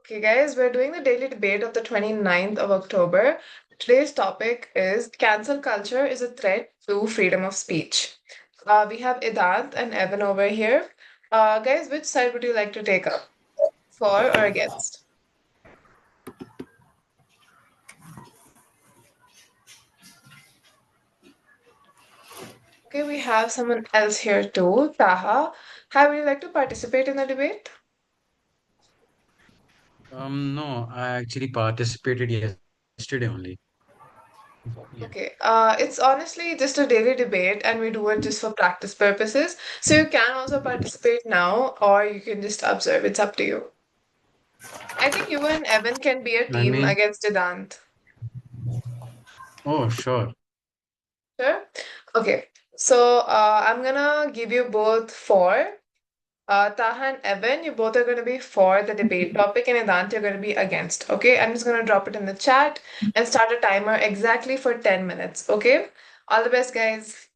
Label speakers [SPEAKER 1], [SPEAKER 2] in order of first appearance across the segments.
[SPEAKER 1] Okay, guys, we're doing the daily debate of the 29th of October. Today's topic is cancel culture is a threat to freedom of speech. We have Idant and Evan over here. Guys, which side would you like to take up? For or against? Okay, we have someone else here too, Taha. How would you like to participate in the debate?
[SPEAKER 2] No, I actually participated yesterday only. Yeah.
[SPEAKER 1] Okay, it's honestly just a daily debate, and we do it just for practice purposes. So you can also participate now, or you can just observe. It's up to you. I think you and Evan can be a
[SPEAKER 2] I
[SPEAKER 1] team
[SPEAKER 2] mean,
[SPEAKER 1] against Vedant.
[SPEAKER 2] oh, sure.
[SPEAKER 1] Sure? Okay. So I'm gonna give you both four. Taha and Evan, you both are gonna be for the debate topic, and Vedant, you're gonna be against. Okay? I'm just gonna drop it in the chat and start a timer exactly for 10 minutes. Okay? All the best, guys.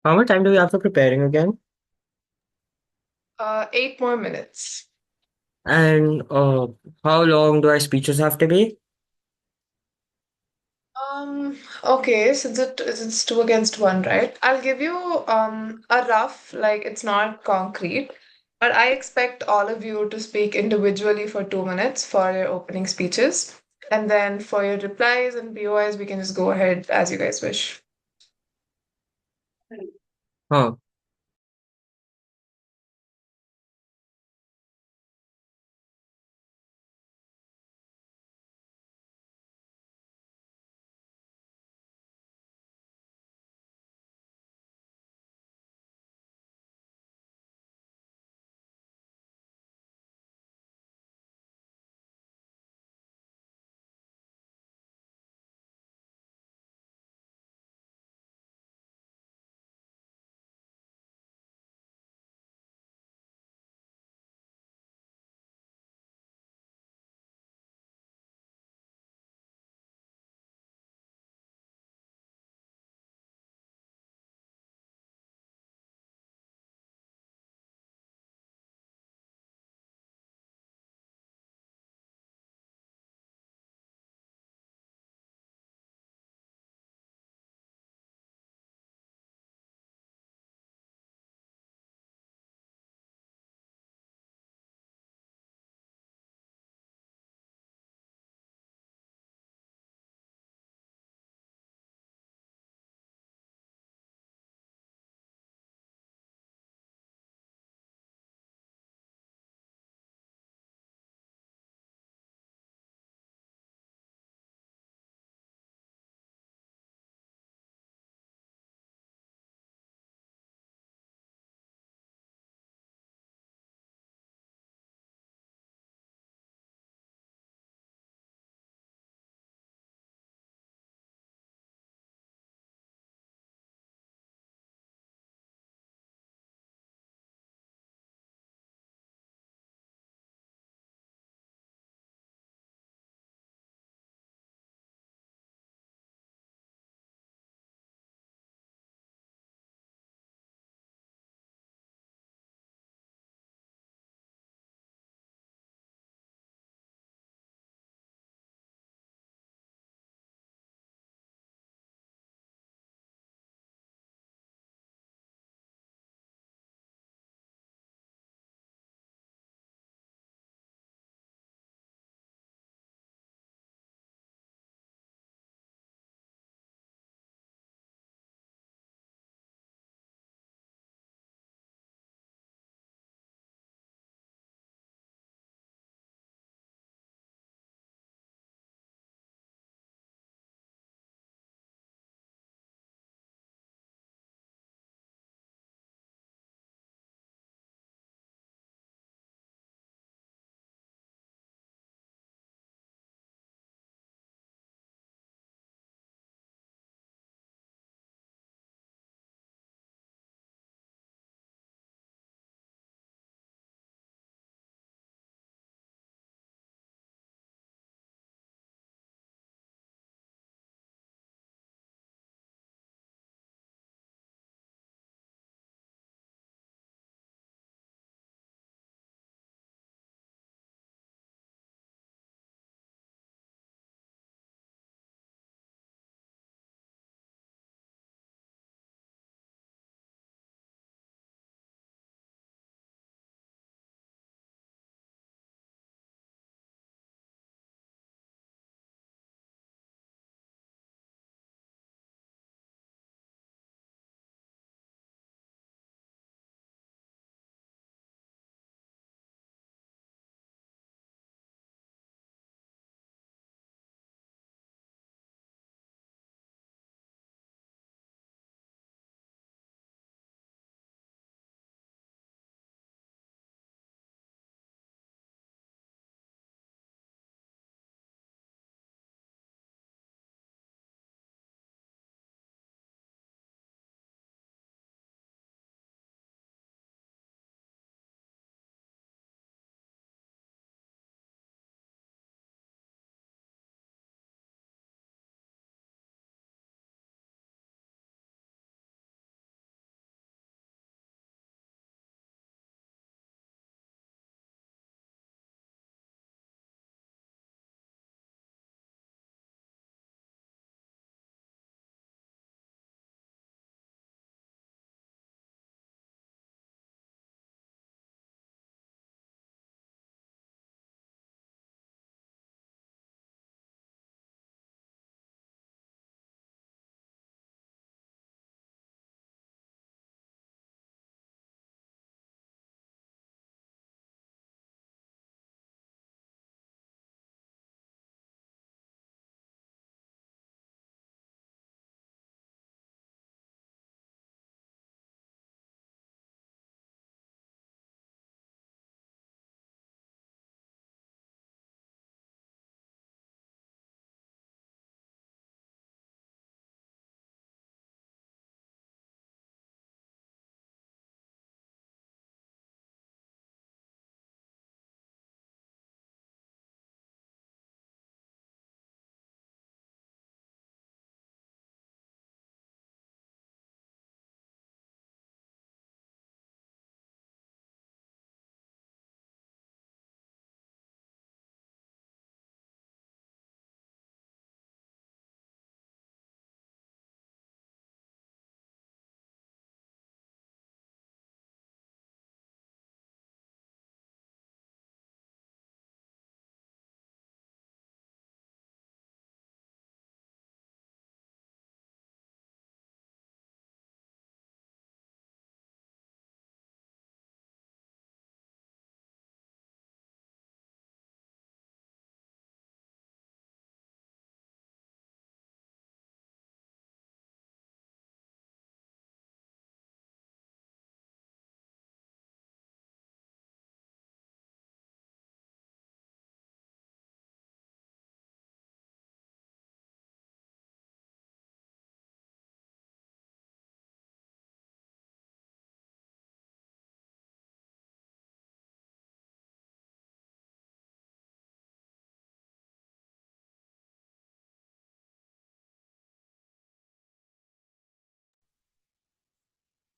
[SPEAKER 3] How much time do we have for preparing again?
[SPEAKER 1] 8 more minutes.
[SPEAKER 3] And how long do our speeches have to be?
[SPEAKER 1] Okay, since it's two against one, right? I'll give you a rough, like it's not concrete, but I expect all of you to speak individually for 2 minutes for your opening speeches. And then for your replies and POIs, we can just go ahead as you guys wish.
[SPEAKER 3] हाँ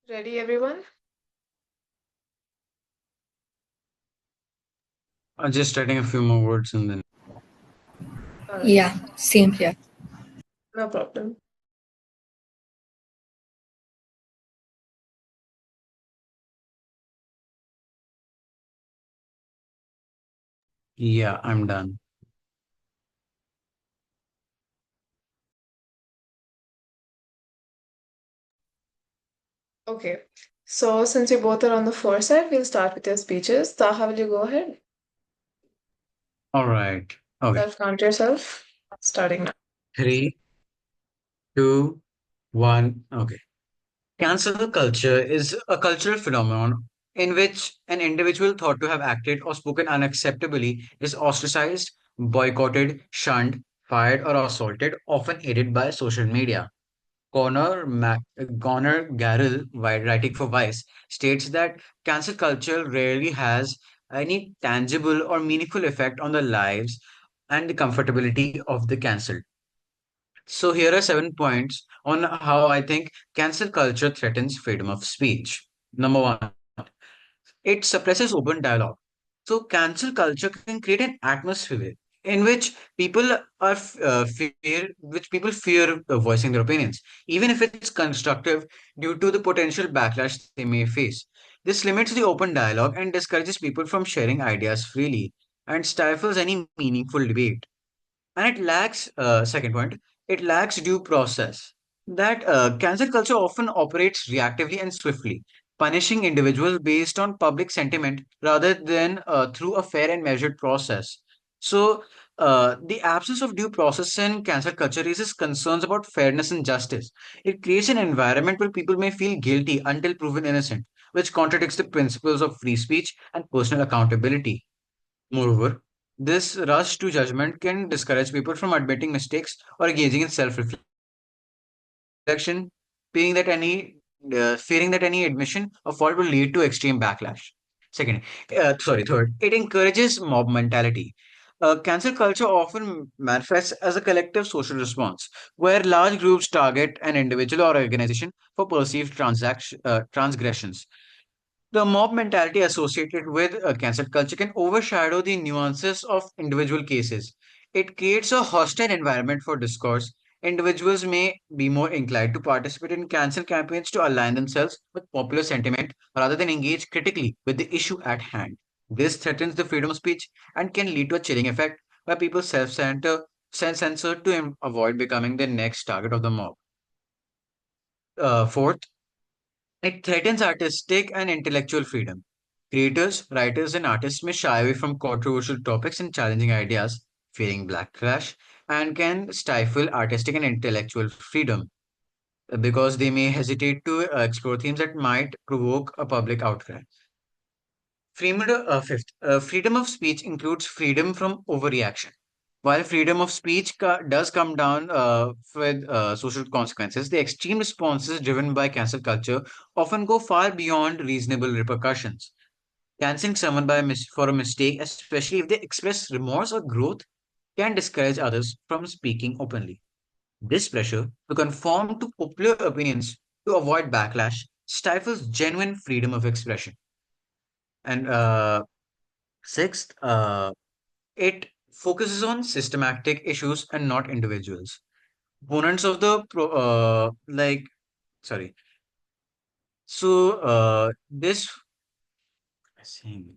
[SPEAKER 1] Ready, everyone?
[SPEAKER 2] Just writing a few more words and then.
[SPEAKER 1] All right,
[SPEAKER 4] Yeah, same here.
[SPEAKER 1] no problem.
[SPEAKER 2] Yeah, I'm done.
[SPEAKER 1] Okay, so since you both are on the four side, we'll start with your speeches. Taha, will you go ahead?
[SPEAKER 2] All right. Okay.
[SPEAKER 1] Self-count yourself. Starting now.
[SPEAKER 2] Three, two, one. Okay. Cancel culture is a cultural phenomenon in which an individual thought to have acted or spoken unacceptably is ostracized, boycotted, shunned, fired, or assaulted, often aided by social media. Conor Garrell, writing for Vice, states that cancel culture rarely has any tangible or meaningful effect on the lives and the comfortability of the cancelled. So here are 7 points on how I think cancel culture threatens freedom of speech. Number one, it suppresses open dialogue. So cancel culture can create an atmosphere in which people fear voicing their opinions, even if it's constructive, due to the potential backlash they may face. This limits the open dialogue and discourages people from sharing ideas freely and stifles any meaningful debate. And it lacks, second point, it lacks due process. That cancel culture often operates reactively and swiftly, punishing individuals based on public sentiment rather than through a fair and measured process. So, the absence of due process in cancel culture raises concerns about fairness and justice. It creates an environment where people may feel guilty until proven innocent, which contradicts the principles of free speech and personal accountability. Moreover, this rush to judgment can discourage people from admitting mistakes or engaging in self-reflection, fearing that fearing that any admission of fault will lead to extreme backlash. Third, it encourages mob mentality. Cancel culture often manifests as a collective social response, where large groups target an individual or organization for perceived transgressions. The mob mentality associated with cancel culture can overshadow the nuances of individual cases. It creates a hostile environment for discourse. Individuals may be more inclined to participate in cancel campaigns to align themselves with popular sentiment rather than engage critically with the issue at hand. This threatens the freedom of speech and can lead to a chilling effect where people self-censor to avoid becoming the next target of the mob. Fourth, it threatens artistic and intellectual freedom. Creators, writers, and artists may shy away from controversial topics and challenging ideas, fearing backlash, and can stifle artistic and intellectual freedom because they may hesitate to explore themes that might provoke a public outcry. Fifth, freedom of speech includes freedom from overreaction. While freedom of speech does come down with social consequences, the extreme responses driven by cancel culture often go far beyond reasonable repercussions. Canceling someone for a mistake, especially if they express remorse or growth, can discourage others from speaking openly. This pressure to conform to popular opinions to avoid backlash stifles genuine freedom of expression. And sixth, it focuses on systematic issues and not individuals. Opponents of the sorry. This saying,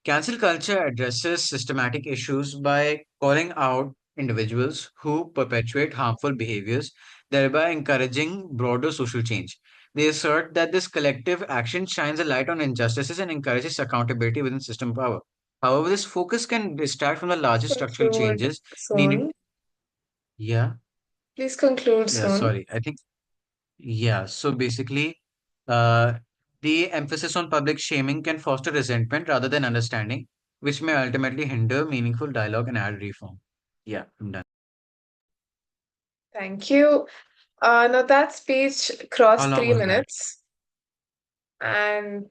[SPEAKER 2] cancel culture addresses systematic issues by calling out individuals who perpetuate harmful behaviors, thereby encouraging broader social change. They assert that this collective action shines a light on injustices and encourages accountability within system power. However, this focus can distract from the larger structural
[SPEAKER 1] Conclude
[SPEAKER 2] changes needed.
[SPEAKER 1] soon.
[SPEAKER 2] Yeah,
[SPEAKER 1] Please conclude
[SPEAKER 2] yeah,
[SPEAKER 1] soon.
[SPEAKER 2] sorry. I think, yeah. So basically, uh, the emphasis on public shaming can foster resentment rather than understanding, which may ultimately hinder meaningful dialogue and add reform. Yeah, I'm done.
[SPEAKER 1] Thank you. Now that speech
[SPEAKER 2] How
[SPEAKER 1] crossed
[SPEAKER 2] long
[SPEAKER 1] three
[SPEAKER 2] was that?
[SPEAKER 1] minutes, and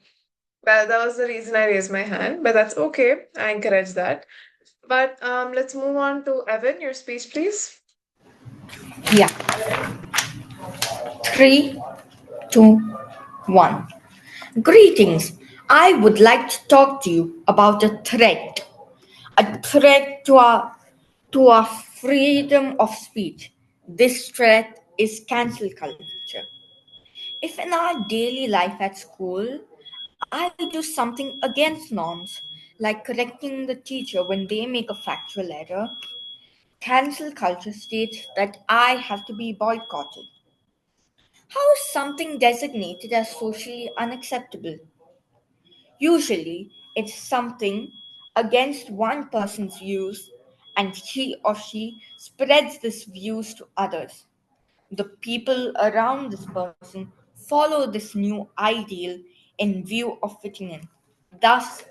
[SPEAKER 1] well, that was the reason I raised my hand, but that's okay. I encourage that. But let's move on to Evan. Your speech, please.
[SPEAKER 4] Yeah. Three, two, one. Greetings. I would like to talk to you about a threat to our freedom of speech. This threat is cancel culture. If in our daily life at school, I do something against norms, like correcting the teacher when they make a factual error, cancel culture states that I have to be boycotted. How is something designated as socially unacceptable? Usually, it's something against one person's views, and he or she spreads these views to others. The people around this person follow this new ideal in view of fitting in. Thus,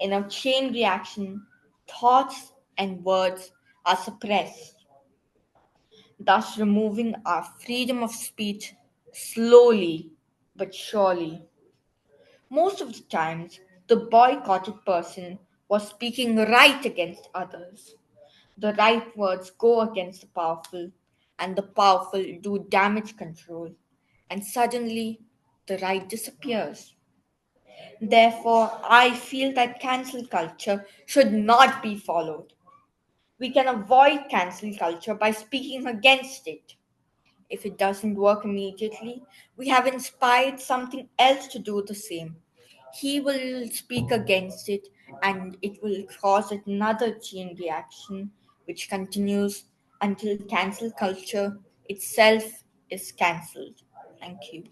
[SPEAKER 4] in a chain reaction, thoughts and words are suppressed, thus removing our freedom of speech slowly but surely. Most of the times, the boycotted person was speaking right against others. The right words go against the powerful, and the powerful do damage control, and suddenly the right disappears. Therefore, I feel that cancel culture should not be followed. We can avoid cancel culture by speaking against it. If it doesn't work immediately, we have inspired something else to do the same. He will speak against it, and it will cause another chain reaction, which continues until cancel culture itself is cancelled. Thank you.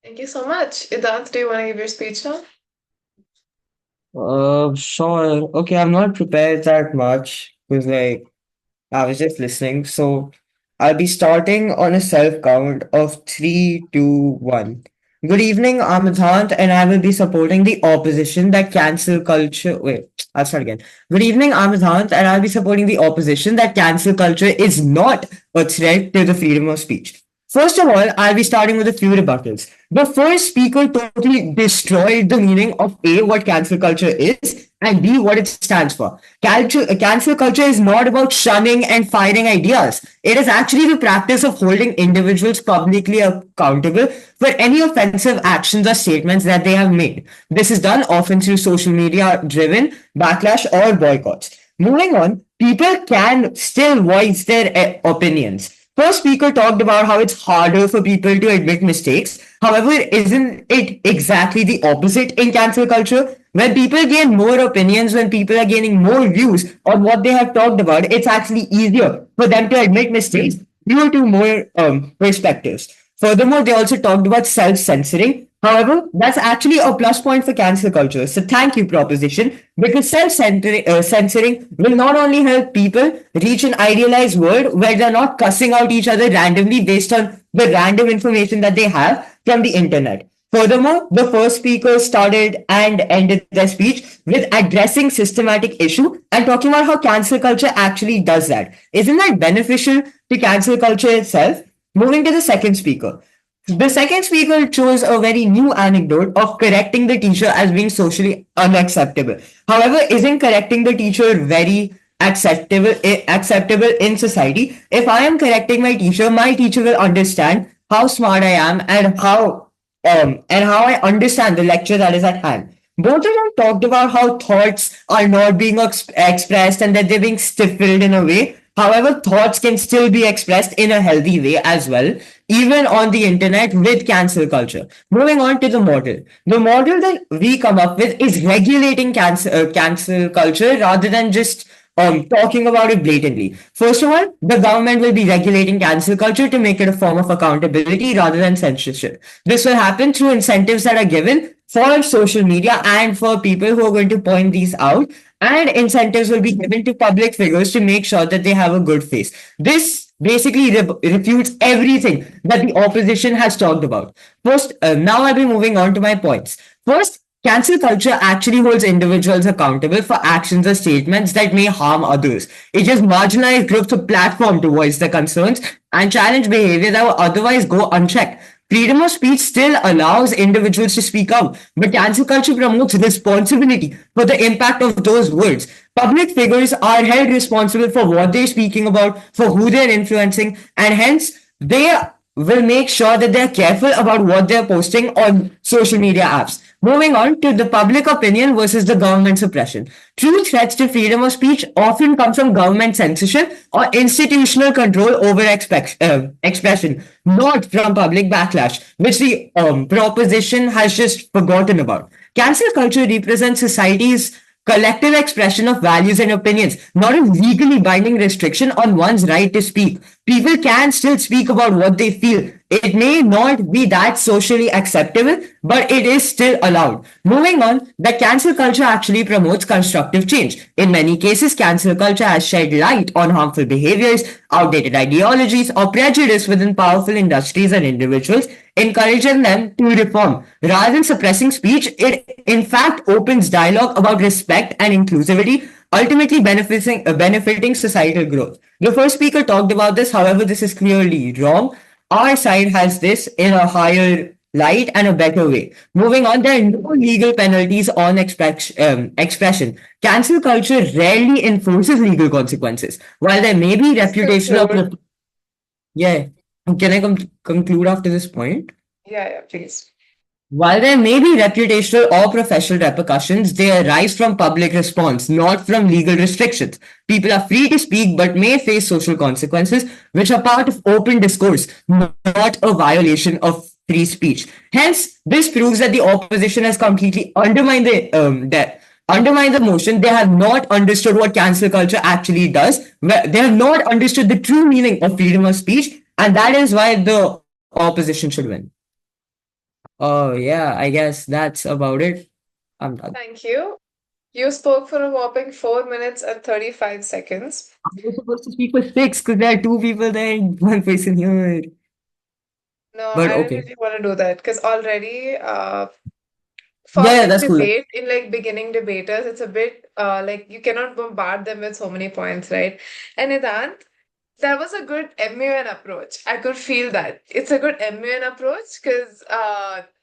[SPEAKER 1] Thank you so much. Idant, do you want to give your speech now?
[SPEAKER 3] Sure. Okay, I'm not prepared that much because I was just listening. So I'll be starting on a self count of three, two, one. Good evening, I'm Adhant, and I will be supporting the opposition that cancel culture. Wait, I'll start again. Good evening, I'm Adhant, and I'll be supporting the opposition that cancel culture is not a threat to the freedom of speech. First of all, I'll be starting with a few rebuttals. The first speaker totally destroyed the meaning of A, what cancel culture is, and B, what it stands for. Cancel culture is not about shunning and fighting ideas. It is actually the practice of holding individuals publicly accountable for any offensive actions or statements that they have made. This is done often through social media driven backlash or boycotts. Moving on, people can still voice their opinions. First speaker talked about how it's harder for people to admit mistakes. However, isn't it exactly the opposite in cancel culture? When people gain more opinions, when people are gaining more views on what they have talked about, it's actually easier for them to admit mistakes due to more perspectives. Furthermore, they also talked about self censoring. However, that's actually a plus point for cancel culture. So, thank you, proposition, because self censoring will not only help people reach an idealized world where they're not cussing out each other randomly based on the random information that they have from the internet. Furthermore, the first speaker started and ended their speech with addressing systematic issue and talking about how cancel culture actually does that. Isn't that beneficial to cancel culture itself? Moving to the second speaker. The second speaker chose a very new anecdote of correcting the teacher as being socially unacceptable. However, isn't correcting the teacher very acceptable in society? If I am correcting my teacher will understand how smart I am and how I understand the lecture that is at hand. Both of them talked about how thoughts are not being expressed and that they're being stifled in a way. However, thoughts can still be expressed in a healthy way as well, even on the internet with cancel culture. Moving on to the model. The model that we come up with is regulating cancel culture rather than just talking about it blatantly. First of all, the government will be regulating cancel culture to make it a form of accountability rather than censorship. This will happen through incentives that are given for social media and for people who are going to point these out. And incentives will be given to public figures to make sure that they have a good face. This basically refutes everything that the opposition has talked about. First, now I'll be moving on to my points. First, cancel culture actually holds individuals accountable for actions or statements that may harm others. It just marginalized groups a platform to voice their concerns and challenge behavior that would otherwise go unchecked. Freedom of speech still allows individuals to speak out, but cancel culture promotes responsibility for the impact of those words. Public figures are held responsible for what they're speaking about, for who they're influencing, and hence they will make sure that they're careful about what they're posting on social media apps. Moving on to the public opinion versus the government suppression. True threats to freedom of speech often come from government censorship or institutional control over expression, not from public backlash, which the proposition has just forgotten about. Cancel culture represents society's collective expression of values and opinions, not a legally binding restriction on one's right to speak. People can still speak about what they feel. It may not be that socially acceptable, but it is still allowed. Moving on, the cancel culture actually promotes constructive change. In many cases, cancel culture has shed light on harmful behaviors, outdated ideologies, or prejudice within powerful industries and individuals, encouraging them to reform. Rather than suppressing speech, it in fact opens dialogue about respect and inclusivity, ultimately benefiting societal growth. The first speaker talked about this, however, this is clearly wrong. Our side has this in a higher light and a better way. Moving on, there are no legal penalties on expression. Cancel culture rarely enforces legal consequences. While there may be
[SPEAKER 1] Please
[SPEAKER 3] reputational
[SPEAKER 1] conclude.
[SPEAKER 3] yeah. Can I conclude after this point?
[SPEAKER 1] Yeah, please.
[SPEAKER 3] While there may be reputational or professional repercussions, they arise from public response, not from legal restrictions. People are free to speak but may face social consequences, which are part of open discourse, not a violation of free speech. Hence, this proves that the opposition has completely undermined the motion. They have not understood what cancel culture actually does. They have not understood the true meaning of freedom of speech, and that is why the opposition should win. Oh, yeah, I guess that's about it. I'm done.
[SPEAKER 1] Thank you. You spoke for a whopping 4 minutes and 35 seconds.
[SPEAKER 3] I was supposed to speak for six because there are two people there and one person here.
[SPEAKER 1] No,
[SPEAKER 3] But
[SPEAKER 1] I didn't
[SPEAKER 3] okay.
[SPEAKER 1] really want to do that because already, for
[SPEAKER 3] Yeah,
[SPEAKER 1] like
[SPEAKER 3] that's cool.
[SPEAKER 1] debate, in like beginning debaters, it's a bit like you cannot bombard them with so many points, right? And Nidant, that was a good MUN approach. I could feel that. It's a good MUN approach because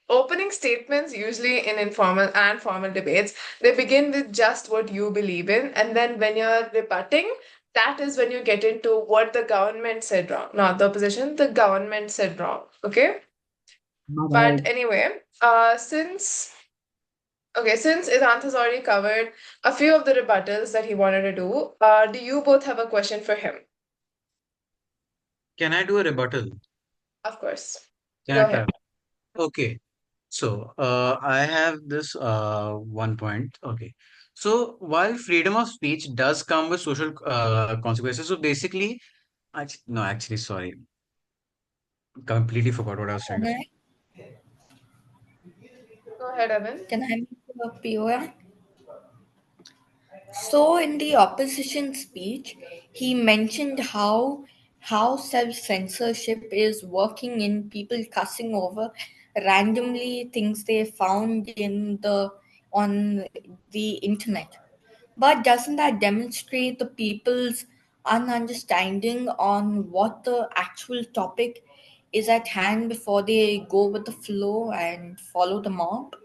[SPEAKER 1] opening statements, usually in informal and formal debates, they begin with just what you believe in. And then when you're rebutting, that is when you get into what the government said wrong. Not the opposition, the government said wrong. Okay?
[SPEAKER 3] My
[SPEAKER 1] But
[SPEAKER 3] bad.
[SPEAKER 1] anyway, since Idant has already covered a few of the rebuttals that he wanted to do you both have a question for him?
[SPEAKER 2] Can I do a rebuttal?
[SPEAKER 1] Of course.
[SPEAKER 2] Can
[SPEAKER 1] Go
[SPEAKER 2] I
[SPEAKER 1] ahead.
[SPEAKER 2] try? Okay. So, I have this one point. Okay. So, while freedom of speech does come with social consequences, so basically, no, actually, sorry, completely forgot what I was trying
[SPEAKER 4] Can
[SPEAKER 2] to.
[SPEAKER 4] I,
[SPEAKER 1] Go ahead, Evan.
[SPEAKER 4] can I make a POI? So, in the opposition speech, he mentioned how self censorship is working in people cussing over randomly things they found on the internet. But doesn't that demonstrate the people's ununderstanding on what the actual topic is at hand before they go with the flow and follow the mob?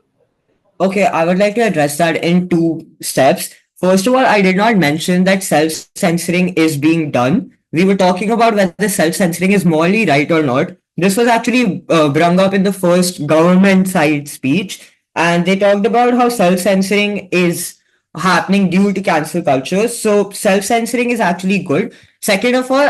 [SPEAKER 3] Okay, I would like to address that in two steps. First of all, I did not mention that self censoring is being done. We were talking about whether self censoring is morally right or not. This was actually brung up in the first government side speech, and they talked about how self censoring is happening due to cancel culture. So, self censoring is actually good. Second of all,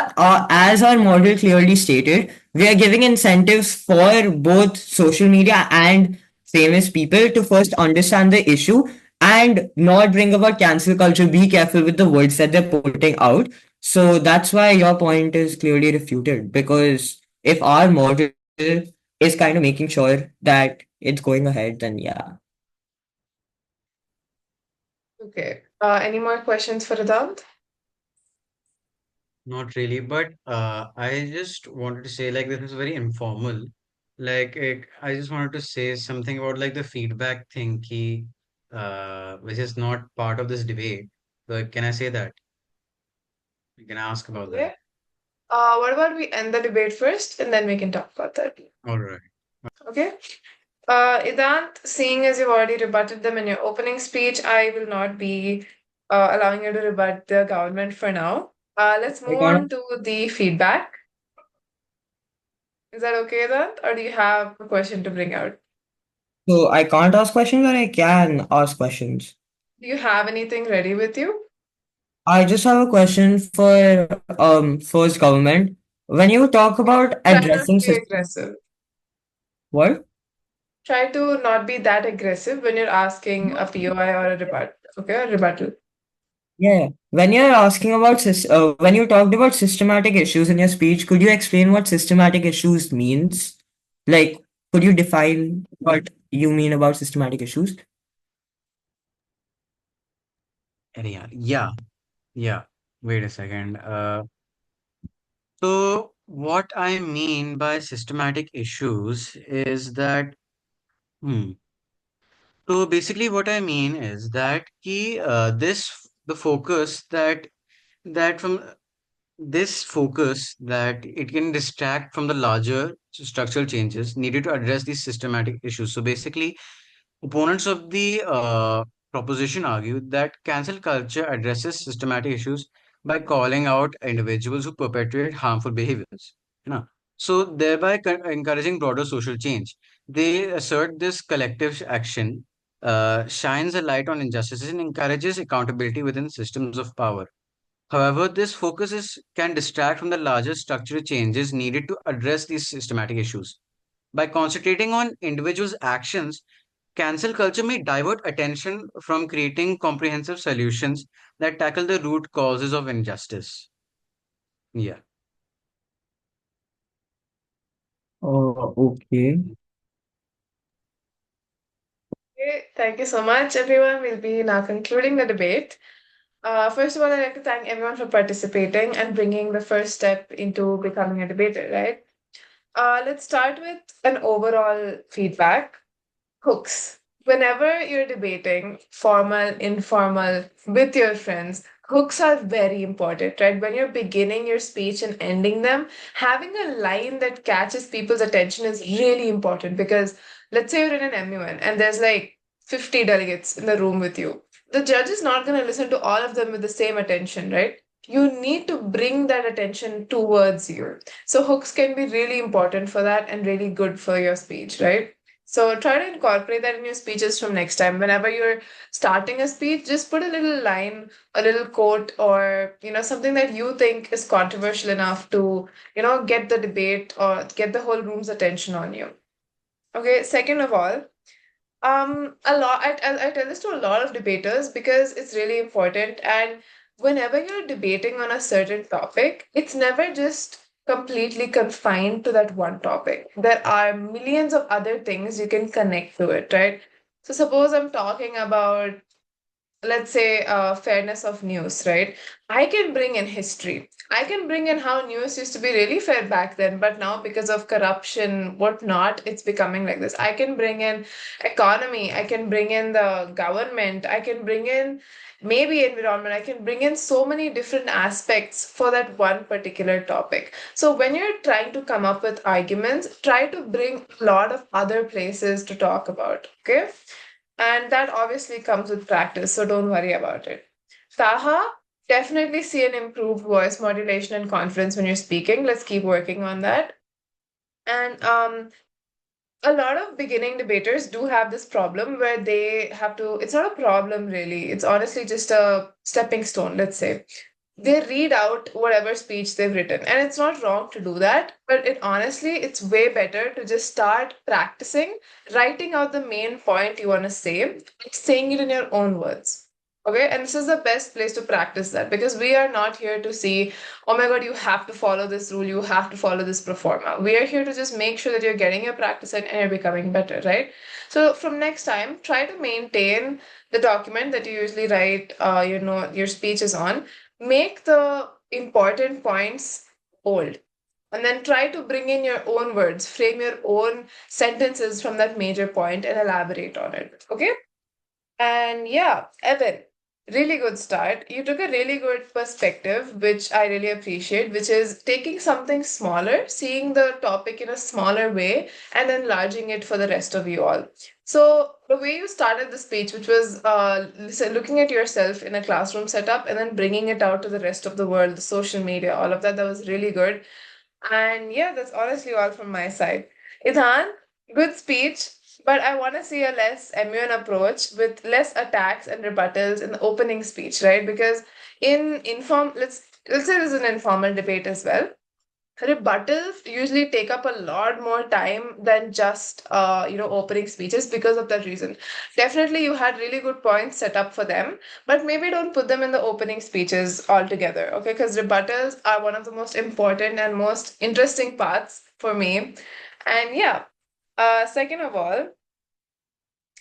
[SPEAKER 3] as our model clearly stated, we are giving incentives for both social media and famous people to first understand the issue and not bring about cancel culture. Be careful with the words that they're putting out. So that's why your point is clearly refuted. Because if our model is kind of making sure that it's going ahead, then yeah.
[SPEAKER 1] Okay. Any more questions for Adant?
[SPEAKER 2] Not really, but I just wanted to say like this is very informal. I just wanted to say something about like the feedback thing, which is not part of this debate. But can I say that? You can ask about that.
[SPEAKER 1] Okay. What about we end the debate first and then we can talk about that.
[SPEAKER 2] All right.
[SPEAKER 1] Okay. Idant, seeing as you've already rebutted them in your opening speech, I will not be allowing you to rebut the government for now. Let's
[SPEAKER 3] I
[SPEAKER 1] move
[SPEAKER 3] kind
[SPEAKER 1] on to the feedback. Is that okay then? Or do you have a question to bring out?
[SPEAKER 3] So I can't ask questions or I can ask questions?
[SPEAKER 1] Do you have anything ready with you?
[SPEAKER 3] I just have a question for first government. When you talk about
[SPEAKER 1] Try not to
[SPEAKER 3] addressing
[SPEAKER 1] be
[SPEAKER 3] system,
[SPEAKER 1] aggressive.
[SPEAKER 3] what?
[SPEAKER 1] Try to not be that aggressive when you're asking a POI or a rebut, okay, a rebuttal.
[SPEAKER 3] Yeah. When you're asking about when you talked about systematic issues in your speech, could you explain what systematic issues means? Like, could you define what you mean about systematic issues?
[SPEAKER 2] Yeah, yeah. Wait a second. So what I mean by systematic issues is that, hmm. So basically, what I mean is that the focus that from this focus that it can distract from the larger structural changes needed to address these systematic issues. So basically, opponents of the proposition argue that cancel culture addresses systematic issues by calling out individuals who perpetuate harmful behaviors. You know, so thereby encouraging broader social change. They assert this collective action shines a light on injustices and encourages accountability within systems of power. However, this can distract from the larger structural changes needed to address these systematic issues. By concentrating on individuals' actions, cancel culture may divert attention from creating comprehensive solutions that tackle the root causes of injustice. Yeah.
[SPEAKER 3] Oh, okay.
[SPEAKER 1] Okay, thank you so much, everyone. We'll be now concluding the debate. First of all, I'd like to thank everyone for participating and bringing the first step into becoming a debater, right? Let's start with an overall feedback. Hooks. Whenever you're debating, formal, informal, with your friends, hooks are very important, right? When you're beginning your speech and ending them, having a line that catches people's attention is really important because let's say you're in an MUN and there's like 50 delegates in the room with you. The judge is not going to listen to all of them with the same attention, right? You need to bring that attention towards you. So hooks can be really important for that and really good for your speech, right? So try to incorporate that in your speeches from next time. Whenever you're starting a speech, just put a little line, a little quote, or something that you think is controversial enough to, get the debate or get the whole room's attention on you. Okay, second of all, a lot I tell this to a lot of debaters because it's really important. And whenever you're debating on a certain topic, it's never just completely confined to that one topic. There are millions of other things you can connect to it, right? So suppose I'm talking about, let's say, fairness of news, right? I can bring in history. I can bring in how news used to be really fair back then, but now because of corruption, whatnot, it's becoming like this. I can bring in economy. I can bring in the government. I can bring in maybe environment. I can bring in so many different aspects for that one particular topic. So when you're trying to come up with arguments, try to bring a lot of other places to talk about. Okay. And that obviously comes with practice, so don't worry about it. Taha, definitely see an improved voice modulation and confidence when you're speaking. Let's keep working on that. And a lot of beginning debaters do have this problem where they have to, it's not a problem really, it's honestly just a stepping stone, let's say. They read out whatever speech they've written, and it's not wrong to do that, but it's way better to just start practicing writing out the main point you want to say and saying it in your own words. Okay, and this is the best place to practice that because we are not here to see, oh my god, you have to follow this rule, you have to follow this pro forma. We are here to just make sure that you're getting your practice in and you're becoming better, right? So from next time, try to maintain the document that you usually write your speeches on. Make the important points bold, and then try to bring in your own words, frame your own sentences from that major point and elaborate on it. Okay? And yeah, Evan, really good start. You took a really good perspective, which I really appreciate, which is taking something smaller, seeing the topic in a smaller way, and then enlarging it for the rest of you all. So, the way you started the speech, which was looking at yourself in a classroom setup and then bringing it out to the rest of the world, the social media, all of that, that was really good. And yeah, that's honestly all from my side. Idhan, good speech, but I want to see a less immune approach with less attacks and rebuttals in the opening speech, right? Because in inform, let's say this is an informal debate as well. Rebuttals usually take up a lot more time than just opening speeches because of that reason. Definitely you had really good points set up for them, but maybe don't put them in the opening speeches altogether, okay? Because rebuttals are one of the most important and most interesting parts for me. And yeah, second of all,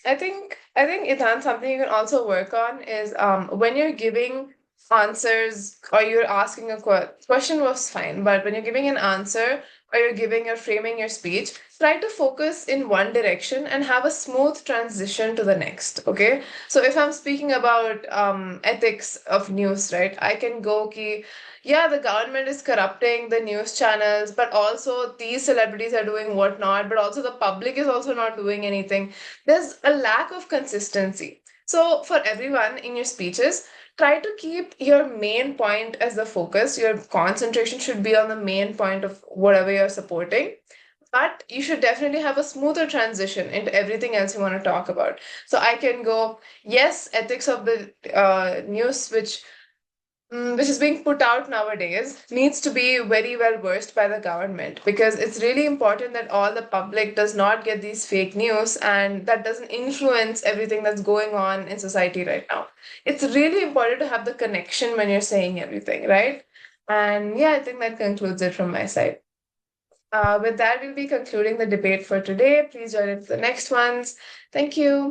[SPEAKER 1] I think Idhan, something you can also work on is when you're giving answers or you're asking a question was fine, but when you're giving an answer or you're framing your speech, try to focus in one direction and have a smooth transition to the next. Okay, so if I'm speaking about ethics of news, right, I can go ki yeah, the government is corrupting the news channels, but also these celebrities are doing whatnot, but also the public is also not doing anything. There's a lack of consistency. So, for everyone in your speeches, try to keep your main point as the focus. Your concentration should be on the main point of whatever you're supporting. But you should definitely have a smoother transition into everything else you want to talk about. So I can go, yes, ethics of the news, which is being put out nowadays, needs to be very well versed by the government, because it's really important that all the public does not get these fake news and that doesn't influence everything that's going on in society right now. It's really important to have the connection when you're saying everything, right? And yeah, I think that concludes it from my side. With that, we'll be concluding the debate for today. Please join in for the next ones. Thank you.